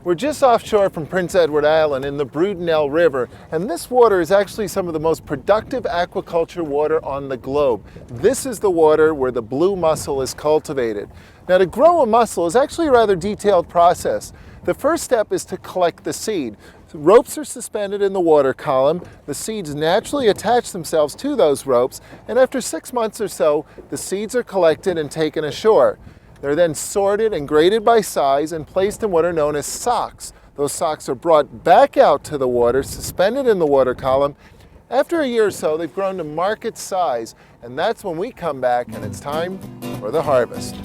We're just offshore from Prince Edward Island in the Brudenelle River, and this water is actually some of the most productive aquaculture water on the globe. This is the water where the blue mussel is cultivated. Now, to grow a mussel is actually a rather detailed process. The first step is to collect the seed. Ropes are suspended in the water column. The seeds naturally attach themselves to those ropes, and after 6 months or so, the seeds are collected and taken ashore. They're then sorted and graded by size and placed in what are known as socks. Those socks are brought back out to the water, suspended in the water column. After a year or so, they've grown to market size, and that's when we come back and it's time for the harvest.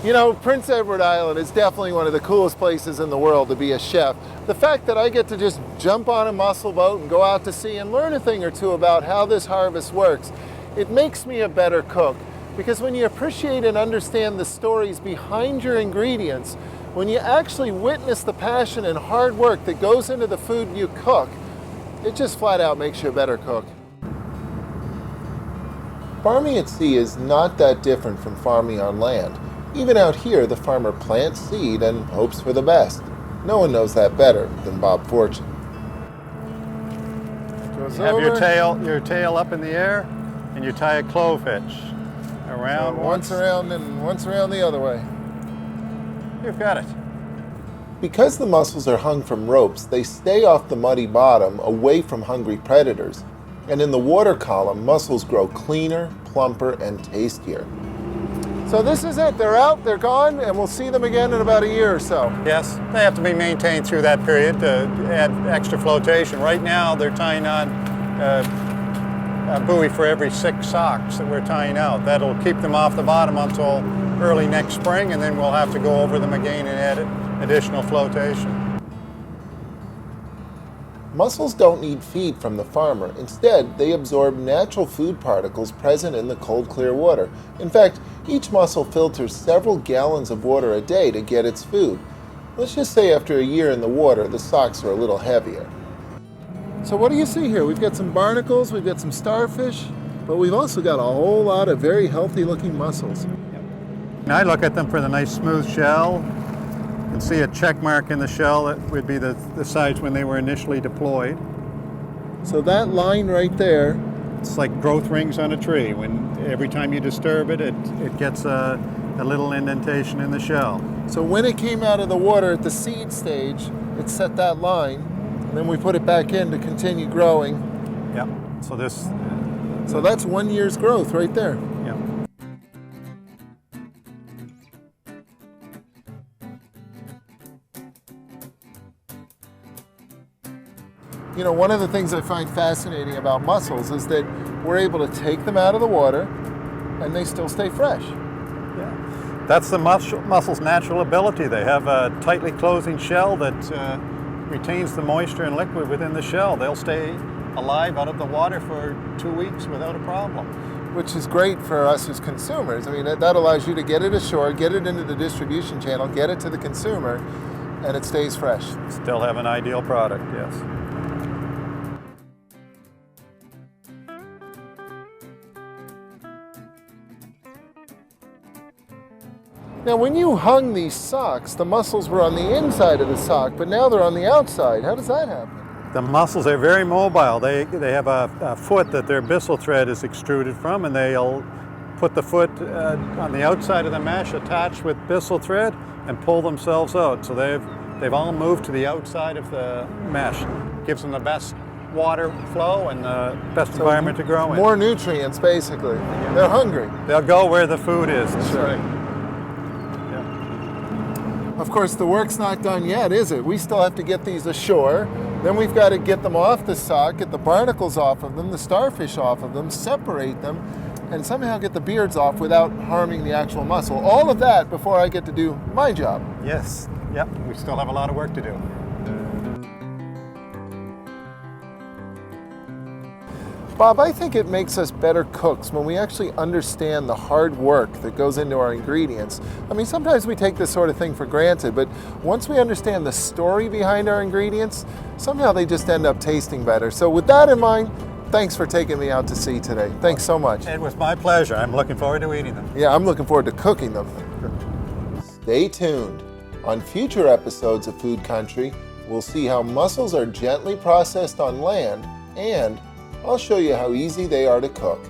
You know, Prince Edward Island is definitely one of the coolest places in the world to be a chef. The fact that I get to just jump on a mussel boat and go out to sea and learn a thing or two about how this harvest works, it makes me a better cook. Because when you appreciate and understand the stories behind your ingredients, when you actually witness the passion and hard work that goes into the food you cook, it just flat out makes you a better cook. Farming at sea is not that different from farming on land. Even out here, the farmer plants seed and hopes for the best. No one knows that better than Bob Fortune. You have your tail up in the air, and you tie a clove hitch around once around and once around the other way. You've got it. Because the mussels are hung from ropes, they stay off the muddy bottom, away from hungry predators. And in the water column, mussels grow cleaner, plumper, and tastier. So this is it. They're out, they're gone, and we'll see them again in about a year or so. Yes, they have to be maintained through that period to add extra flotation. Right now, they're tying on a buoy for every 6 socks that we're tying out. That'll keep them off the bottom until early next spring, and then we'll have to go over them again and add additional flotation. Mussels don't need feed from the farmer. Instead, they absorb natural food particles present in the cold, clear water. In fact, each mussel filters several gallons of water a day to get its food. Let's just say after a year in the water, the socks are a little heavier. So what do you see here? We've got some barnacles, we've got some starfish, but we've also got a whole lot of very healthy looking mussels. And I look at them for the nice smooth shell. You can see a check mark in the shell. That would be the size when they were initially deployed. So that line right there, it's like growth rings on a tree. When every time you disturb it, it gets a little indentation in the shell. So when it came out of the water at the seed stage, it set that line, and then we put it back in to continue growing. Yeah. So that's 1 year's growth right there. Yeah. You know, one of the things I find fascinating about mussels is that we're able to take them out of the water and they still stay fresh. Yeah, that's the mussel's natural ability. They have a tightly closing shell that retains the moisture and liquid within the shell. They'll stay alive out of the water for 2 weeks without a problem. Which is great for us as consumers. I mean, that allows you to get it ashore, get it into the distribution channel, get it to the consumer, and it stays fresh. Still have an ideal product, yes. Now, when you hung these socks, the mussels were on the inside of the sock, but now they're on the outside. How does that happen? The mussels are very mobile. They have a foot that their byssal thread is extruded from, and they'll put the foot on the outside of the mesh attached with byssal thread and pull themselves out. So they've all moved to the outside of the mesh. Gives them the best water flow and the best environment to grow in. More nutrients, basically. They're hungry. They'll go where the food is. That's right. Of course, the work's not done yet, is it? We still have to get these ashore, Then we've got to get them off the sock, get the barnacles off of them, the starfish off of them, separate them, and somehow get the beards off without harming the actual mussel. All of that before I get to do my job. Yes, yep, we still have a lot of work to do. Bob, I think it makes us better cooks when we actually understand the hard work that goes into our ingredients. I mean, sometimes we take this sort of thing for granted, but once we understand the story behind our ingredients, somehow they just end up tasting better. So with that in mind, thanks for taking me out to sea today. Thanks so much. It was my pleasure. I'm looking forward to eating them. Yeah, I'm looking forward to cooking them. Stay tuned. On future episodes of Food Country, we'll see how mussels are gently processed on land, and I'll show you how easy they are to cook.